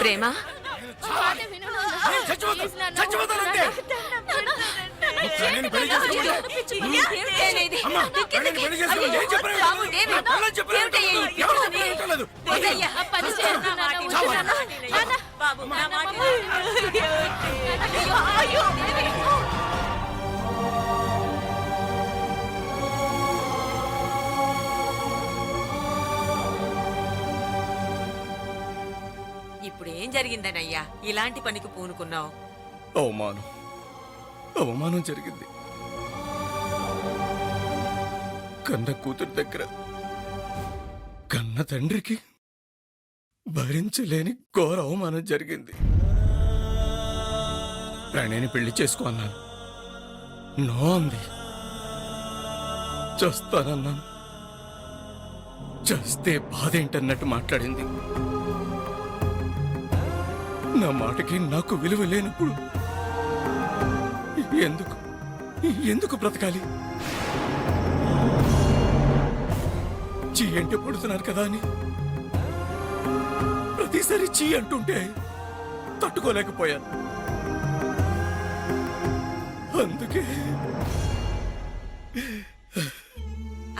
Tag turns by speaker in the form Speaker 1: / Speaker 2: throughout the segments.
Speaker 1: ప్రేమ ఇప్పుడేం జరిగిందనయ్యా ఇలాంటి పనికి పూనుకున్నావు?
Speaker 2: అవమానం జరిగింది. కన్న కూతురు దగ్గర కన్న తండ్రికి భరించలేని ఘోర అవమానం జరిగింది. ప్రణయని పెళ్లి చేసుకో అన్నాను, నో అంది. చేస్తానన్నాను, చేస్తే బాధ ఏంటన్నట్టు మాట్లాడింది. నా మాటకి నాకు విలువ లేనప్పుడు ఎందుకు బ్రతకాలి? చీ అంటే పడుతున్నారు కదా అని ప్రతిసారి చీ అంటుంటే తట్టుకోలేకపోయాను. అందుకే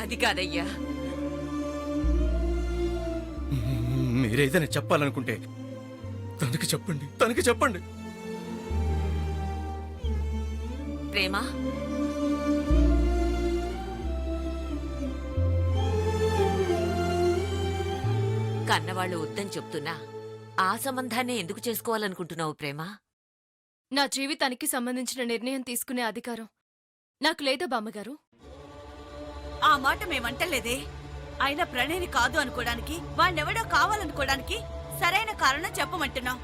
Speaker 1: అది కాదయ్యా,
Speaker 2: మీరేదైనా చెప్పాలనుకుంటే తనకి చెప్పండి.
Speaker 1: ప్రేమ కన్నవాళ్ళు వద్దని చెప్తున్నా ఆ సంబంధాన్ని ఎందుకు చేసుకోవాలనుకుంటున్నావు ప్రేమ?
Speaker 3: నా జీవితానికి సంబంధించిన నిర్ణయం తీసుకునే అధికారం నాకు లేదా బామ్మగారు?
Speaker 4: ఆ మాట మేమంటలేదే. అయినా ప్రణయని కాదు అనుకోవడానికి, వాణ్ణెవడో కావాలనుకోవడానికి సరైన కారణం చెప్పమంటున్నావు.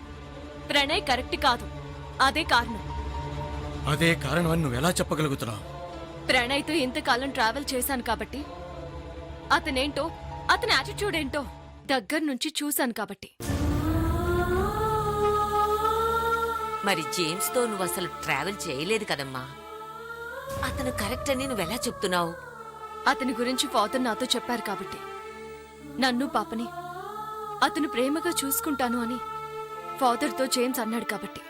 Speaker 3: ప్రణయ్ కరెక్ట్ కాదు, అదే కారణం.
Speaker 2: అదే కారణం అని నువ్వెలా చెప్పగలుగుతున్నావు?
Speaker 3: ప్రణయ్తో ఇంతకాలం ట్రావెల్ చేశాను కాబట్టి, అతనేంటో అతని యాటిట్యూడ్ ఏంటో దగ్గర్నుంచి చూశాను కాబట్టి.
Speaker 1: మరి జేమ్స్ తో నువ్వు అసలు ట్రావెల్ చేయలేదు కదమ్మా, అతను కరెక్ట్ అని నువ్వెలా చెప్తున్నావు?
Speaker 3: అతని గురించి ఫాదర్ నాతో చెప్పారు కాబట్టి, నన్ను పాపని అతను ప్రేమగా చూసుకుంటాను అని ఫాదర్తో జేమ్స్ అన్నాడు కాబట్టి.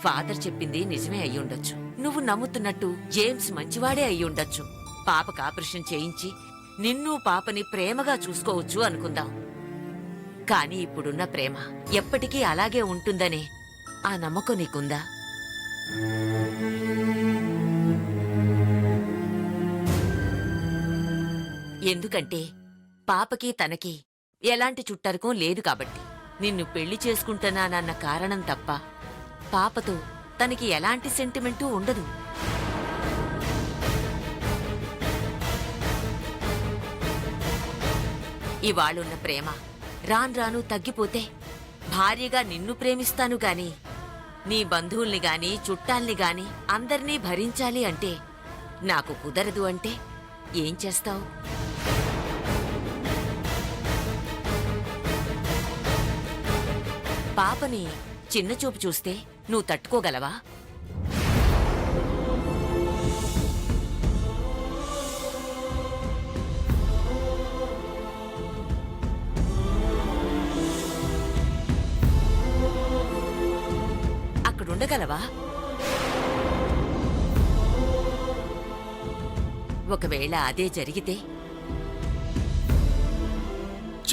Speaker 1: ఫాదర్ చెప్పింది నిజమే అయ్యుండొచ్చు, నువ్వు నమ్ముతున్నట్టు జేమ్స్ మంచివాడే అయ్యుండొచ్చు. పాపకు ఆపరేషన్ చేయించి నిన్ను పాపని ప్రేమగా చూసుకోవచ్చు అనుకుందాం. కాని ఇప్పుడున్న ప్రేమ ఎప్పటికీ అలాగే ఉంటుందనే ఆ నమ్మకం నీకుందా? ఎందుకంటే పాపకి తనకి ఎలాంటి చుట్టరికం లేదు కాబట్టి. నిన్ను పెళ్లి చేసుకుంటున్నానన్న కారణం తప్ప పాపతో తనకి ఎలాంటి సెంటిమెంటూ ఉండదు. ఇవాళున్న ప్రేమ రాను తగ్గిపోతే భార్యగా నిన్ను ప్రేమిస్తాను గాని నీ బంధువుల్ని గాని చుట్టాల్ని గాని అందర్నీ భరించాలి అంటే నాకు కుదరదు అంటే ఏం చేస్తావు? పాపని చిన్నచూపు చూస్తే నువ్వు తట్టుకోగలవా? అక్కడుండగలవా? ఒకవేళ అదే జరిగితే?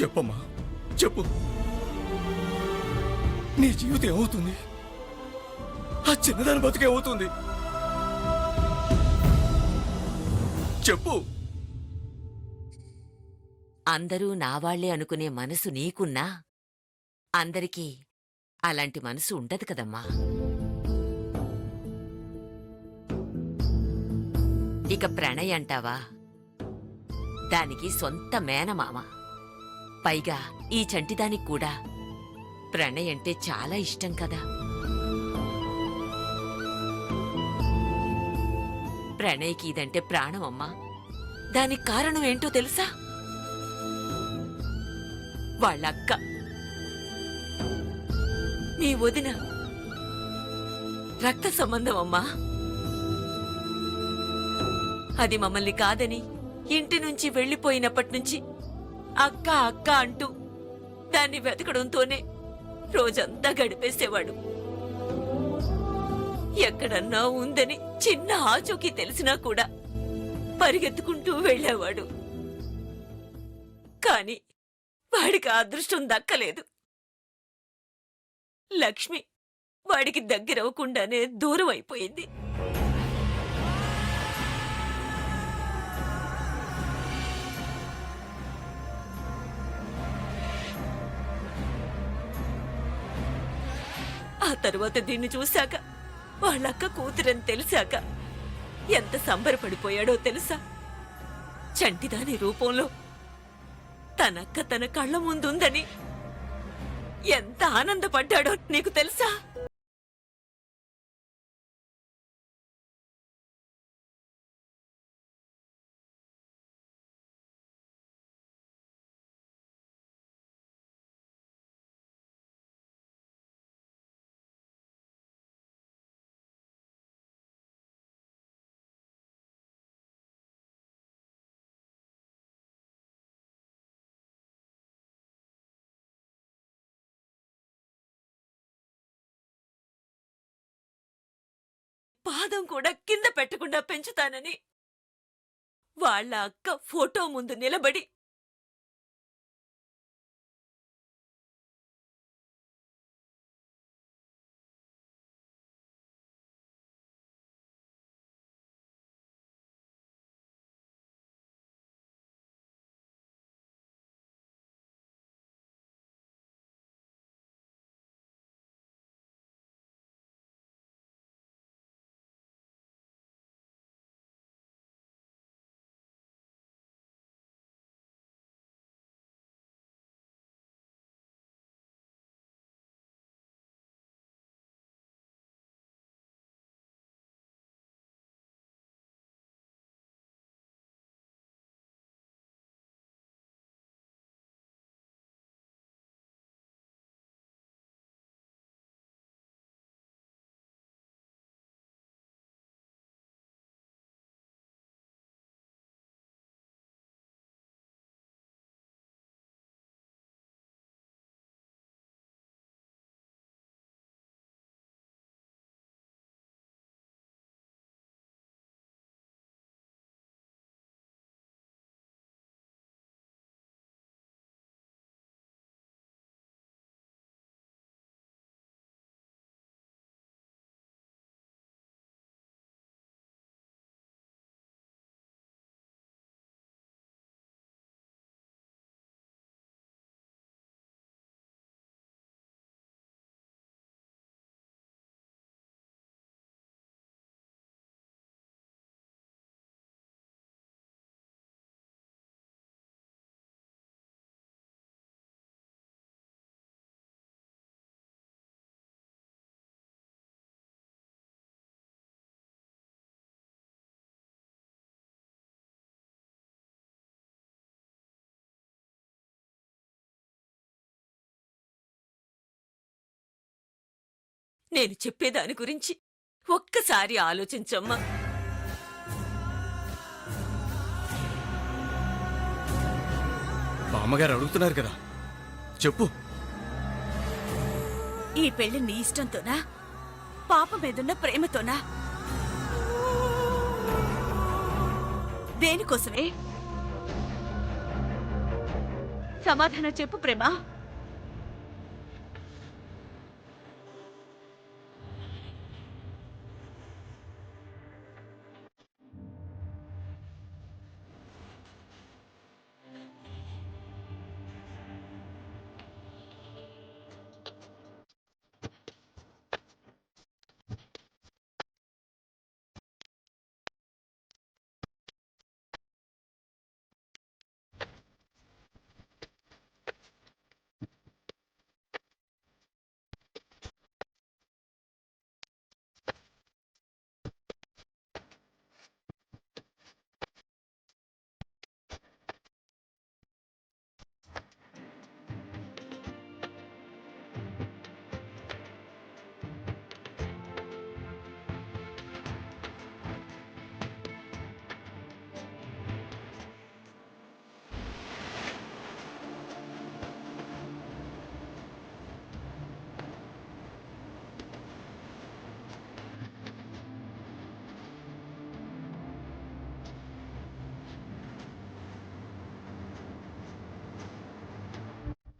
Speaker 2: చెప్పమ్మా, చెప్పు. నీ జీవితం ఏమవుతుంది? ఆ చిన్నదాని బతుకేమవుతుంది? చెప్పు.
Speaker 1: అందరూ నావాళ్లే అనుకునే మనసు నీకున్నా అందరికీ అలాంటి మనసు ఉండదు కదమ్మా. ఇక ప్రణయ్ అంటావా, దానికి సొంత మేనమామ. పైగా ఈ చంటిదానికి కూడా ప్రణయ్ అంటే చాలా ఇష్టం కదా. ప్రణయ్కి ఇదంటే ప్రాణమమ్మా. దానికి కారణం ఏంటో తెలుసా? వాళ్ళక్క, నీ వదిన రక్త సంబంధం అమ్మా. అది మమ్మల్ని కాదని ఇంటి నుంచి వెళ్లిపోయినప్పటి నుంచి అక్క అక్క అంటూ దాన్ని వెతకడంతోనే రోజంతా గడిపేసేవాడు. ఎక్కడన్నా ఉందని చిన్న ఆచూకీ తెలిసినా కూడా పరిగెత్తుకుంటూ వెళ్ళేవాడు. కాని వాడికి ఆ అదృష్టం దక్కలేదు. లక్ష్మి వాడికి దగ్గరవ్వకుండానే దూరం అయిపోయింది. ఆ తరువాత దీన్ని చూశాక, వాళ్ళక్క కూతురని తెలిసాక ఎంత సంబరపడిపోయాడో తెలుసా? చంటిదాని రూపంలో తనక్క తన కళ్ళ ముందుందని ఎంత ఆనందపడ్డాడో నీకు తెలుసా? పాదం కూడా కింద పెట్టకుండా పెంచుతానని వాళ్ళ అక్క ఫోటో ముందు నిలబడి నేను చెప్పేదాని గురించి ఒక్కసారి ఆలోచించమ్మా.
Speaker 2: బామ్మగారు అడుగుతున్నారు కదా, చెప్పు.
Speaker 4: ఈ పెళ్లి నీ ఇష్టంతోనా, పాప మీదున్న ప్రేమతోనా? దేనికోసమే? సమాధానం చెప్పు ప్రేమ.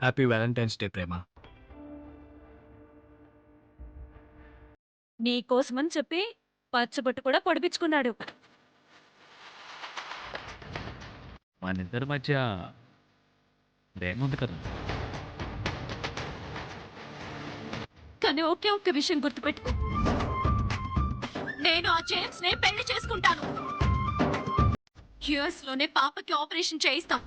Speaker 5: హ్యాపీ వ్యాలంటైన్స్ డే ప్రేమ.
Speaker 4: నీకోసమని చెప్పి పచ్చబొట్టు కూడా పొడిపించుకున్నాడు.
Speaker 5: మనిద్దరి మధ్య ప్రేమ ఉంది కదా.
Speaker 4: కానీ ఒకే ఒక్క విషయం గుర్తుపెట్టుకో, నేను ఆ జేమ్స్ నే పెళ్లి చేసుకుంటాను. యుఎస్ లోనే పాపకి ఆపరేషన్ చేయిస్తాం.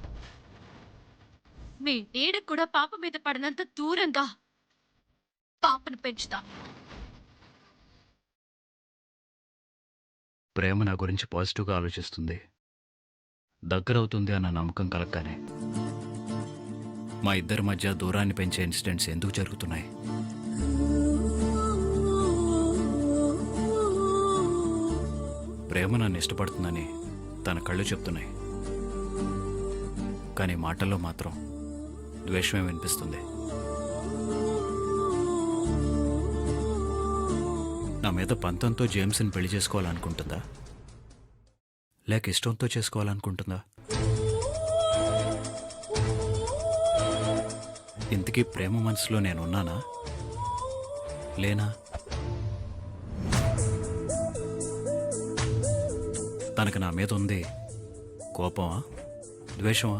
Speaker 4: మీ నీడకు కూడా పాప మీద పడినంత దూరంగా పాపను పెంచుతాం.
Speaker 5: ప్రేమ నా గురించి పాజిటివ్గా ఆలోచిస్తుంది, దగ్గరవుతుంది అన్న నమ్మకం కలగగానే మా ఇద్దరి మధ్య దూరాన్ని పెంచే ఇన్సిడెంట్స్ ఎందుకు జరుగుతున్నాయి? ప్రేమ నన్ను ఇష్టపడుతుందని తన కళ్ళు చెప్తున్నాయి, కానీ మాటల్లో మాత్రం ద్వేషమే వినిపిస్తుంది. నా మీద పంతంతో జేమ్స్ని పెళ్లి చేసుకోవాలనుకుంటుందా, లేక ఇష్టంతో చేసుకోవాలనుకుంటుందా? ఇంతకీ ప్రేమ మనసులో నేనున్నానా లేనా? తనకు నా మీద ఉంది కోపమా, ద్వేషమా?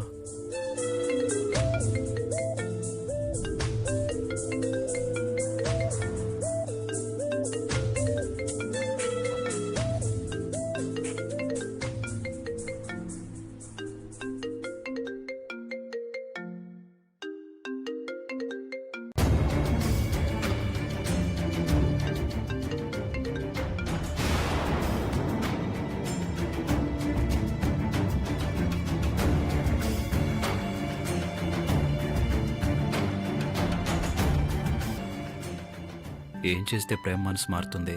Speaker 5: ఏం చేస్తే ప్రేమ మనసు మారుతుంది?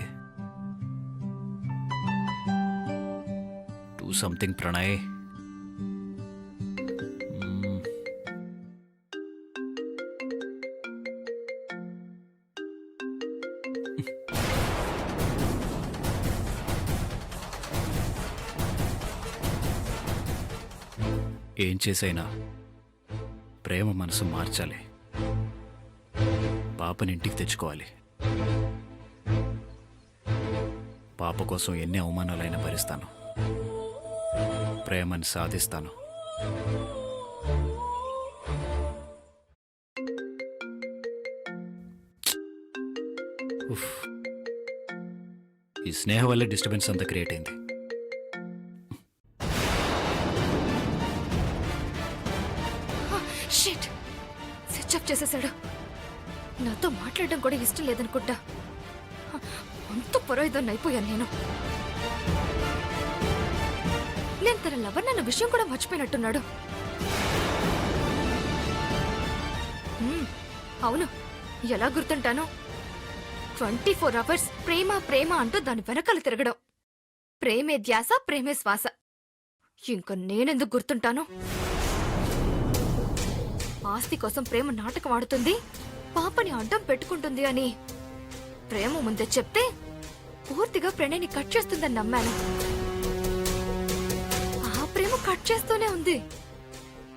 Speaker 5: Do something Pranay. ఏం చేసైనా ప్రేమ మనసు మార్చాలి, పాపని ఇంటికి తెచ్చుకోవాలి. పాప కోసం ఎన్ని అవమానాలైనా భరిస్తాను, ప్రేమని సాధిస్తాను. ఉఫ్. ఈ స్నేహం వల్ల డిస్టర్బెన్స్ అంతా క్రియేట్ అయింది.
Speaker 3: షిట్, స్విచ్ ఆఫ్ చేసేసాడు. నాతో మాట్లాడడం కూడా ఇష్టం లేదనుకుంటా. అంత పొరయిదాన్ని అయిపోయాను నేను తన లవర్ నన్న విషయం కూడా మర్చిపోయినట్టున్నాడు. అవును, ఎలా గుర్తుంటాను? 24 అవర్స్ ప్రేమ ప్రేమ అంటూ దాని వెనకాల తిరగడం. ప్రేమే ధ్యాస, ప్రేమే శ్వాస. ఇంక నేనెందుకు గుర్తుంటాను? ఆస్తి కోసం ప్రేమ నాటకం ఆడుతుంది, పాపని అడ్డం పెట్టుకుంటుంది అని ప్రేమ ముందే చెప్తే పూర్తిగా ప్రణయ్ని కట్ చేస్తుందని నమ్మాను. ఆ ప్రేమ కట్ చేస్తూనే ఉంది,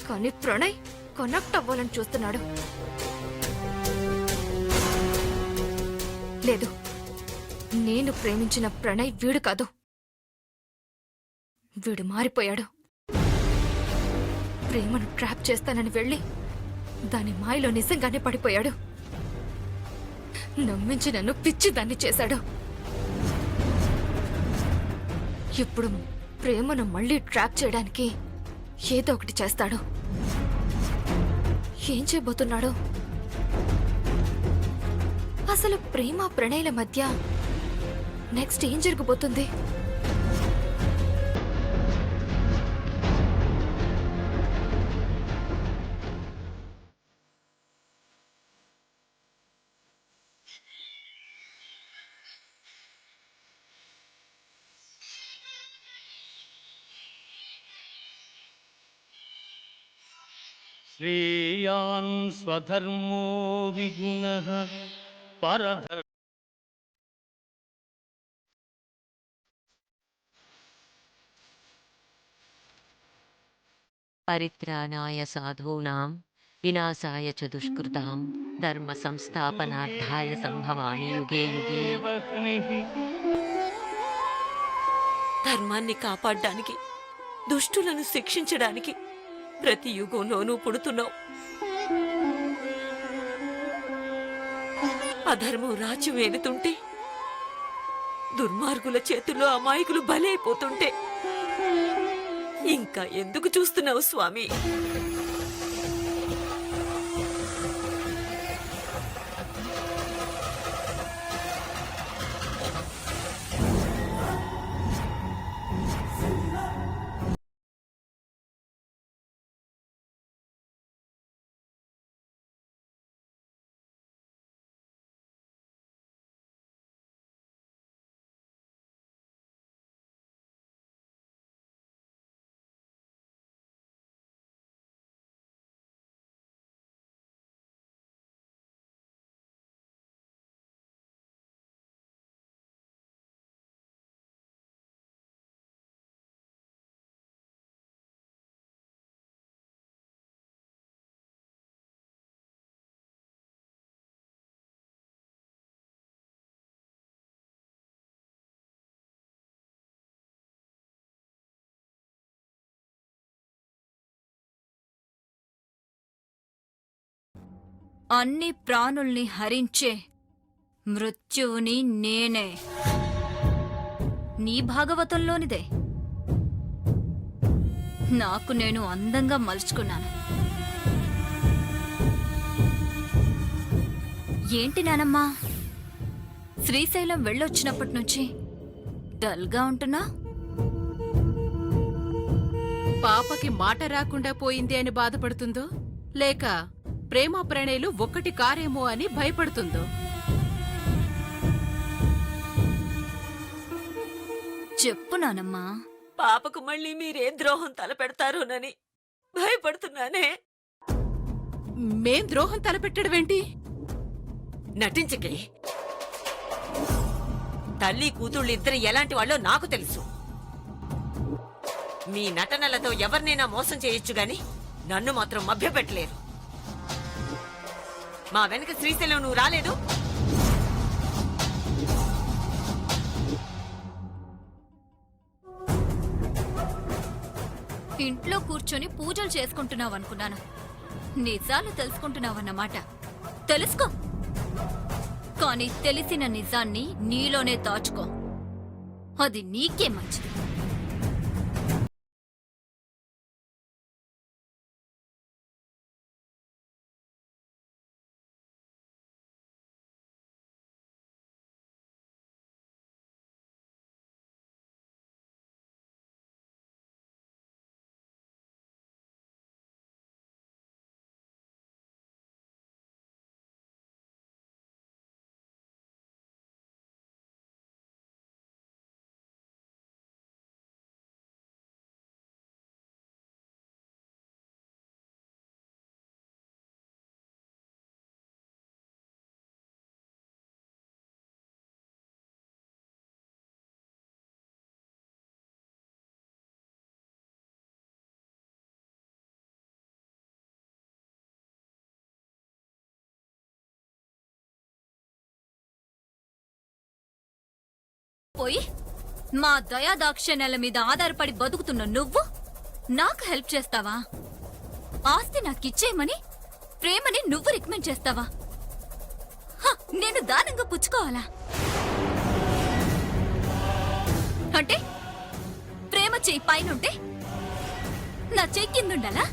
Speaker 3: కానీ ప్రణయ్ కనెక్ట్ అవ్వాలని చూస్తున్నాడు. లేదు, నేను ప్రేమించిన ప్రణయ్ వీడు కాదు. వీడు మారిపోయాడు. ప్రేమను ట్రాప్ చేస్తానని వెళ్ళి దాని మాయలో నిజంగానే పడిపోయాడు. నమ్మించి నన్ను పిచ్చిదాన్ని చేశాడు. ఇప్పుడు ప్రేమను మళ్ళీ ట్రాప్ చేయడానికి ఏదో ఒకటి చేస్తాడు. ఏం చేయబోతున్నాడు? అసలు ప్రేమ ప్రణయల మధ్య నెక్స్ట్ ఏం జరగబోతుంది?
Speaker 2: శ్రేయాన్ స్వధర్మో విగుణః పరః.
Speaker 1: పరిత్రాణాయ సాధూనాం వినాశాయ చ దుష్కృతాం ధర్మ సంస్థాపనార్థాయ సంభవామి యుగే యుగే. ధర్మాన్ని కాపాడడానికి, దుష్టులను శిక్షించడానికి ప్రతి యుగంలోనూ పుడుతున్నావు. అధర్మం రాజ్యం ఏలుతుంటే, దుర్మార్గుల చేతుల్లో అమాయకులు బలైపోతుంటే ఇంకా ఎందుకు చూస్తున్నావు స్వామి?
Speaker 6: అన్ని ప్రాణుల్ని హరించే మృత్యువుని నేనే. నీ భాగవతంలోనిదే. నాకు నేను అందంగా మలుచుకున్నాను. ఏంటి నానమ్మా, శ్రీశైలం వెళ్ళొచ్చినప్పటి నుంచి డల్గా ఉంటున్నా?
Speaker 7: పాపకి మాట రాకుండా పోయింది అని బాధపడుతుందో, లేక ప్రేమ ప్రణయులు ఒక్కటి కారేమో అని భయపడుతుందో?
Speaker 6: చెప్పు నానమ్మా.
Speaker 1: పాపకు మళ్ళీ మీరే ద్రోహం తలపెడతారోనని భయపడుతున్నానే.
Speaker 7: మేం ద్రోహం తలపెట్టడమేంటి?
Speaker 1: నటించకే. తల్లి కూతుళ్ళు ఇద్దరు ఎలాంటి వాళ్ళో నాకు తెలుసు. మీ నటనలతో ఎవరినైనా మోసం చేయొచ్చు గాని నన్ను మాత్రం మభ్యపెట్టలేరు. మా వెనక శ్రీశైలం నువ్వు రాలేదు.
Speaker 6: ఇంట్లో కూర్చొని పూజలు చేసుకుంటున్నావనుకున్నాను. నిజాలు తెలుసుకుంటున్నావన్నమాట. తెలుసుకో, కానీ తెలిసిన నిజాన్ని నీలోనే దాచుకో. అది నీకే మంచిది. పోయి మా దయాదాక్షిణ్యాల మీద ఆధారపడి బతుకుతున్న నువ్వు నాకు హెల్ప్ చేస్తావా? ఆస్తి నాకిచ్చేయమని ప్రేమని నువ్వు రికమెండ్ చేస్తావా? నేను దానంగా పుచ్చుకోవాలా? అంటే ప్రేమ చెయ్యి పైనుంటే నా చెయ్యి కిందుండాలా?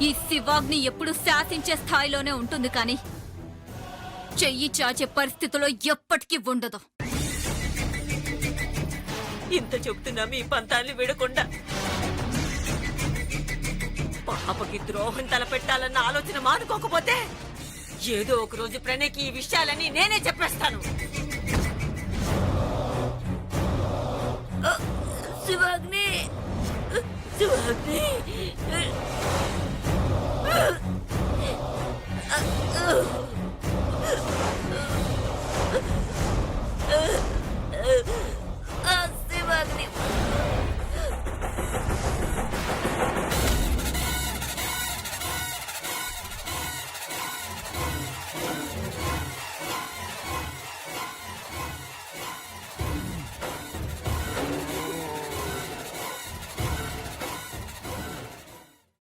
Speaker 6: ఈ శివాగ్ని ఎప్పుడు శాసించే స్థాయిలోనే ఉంటుంది, కానీ చెయ్యి చాచే పరిస్థితిలో ఎప్పటికీ ఉండదు.
Speaker 1: ఇంత చెప్తున్నా మీ పంతాన్ని విడకుండా పాపకి ద్రోహం తలపెట్టాలన్న ఆలోచన మానుకోకపోతే ఏదో ఒక రోజు ప్రణయ్కి ఈ విషయాలని నేనే చెప్పేస్తాను. శివాగ్ని, శివాగ్ని.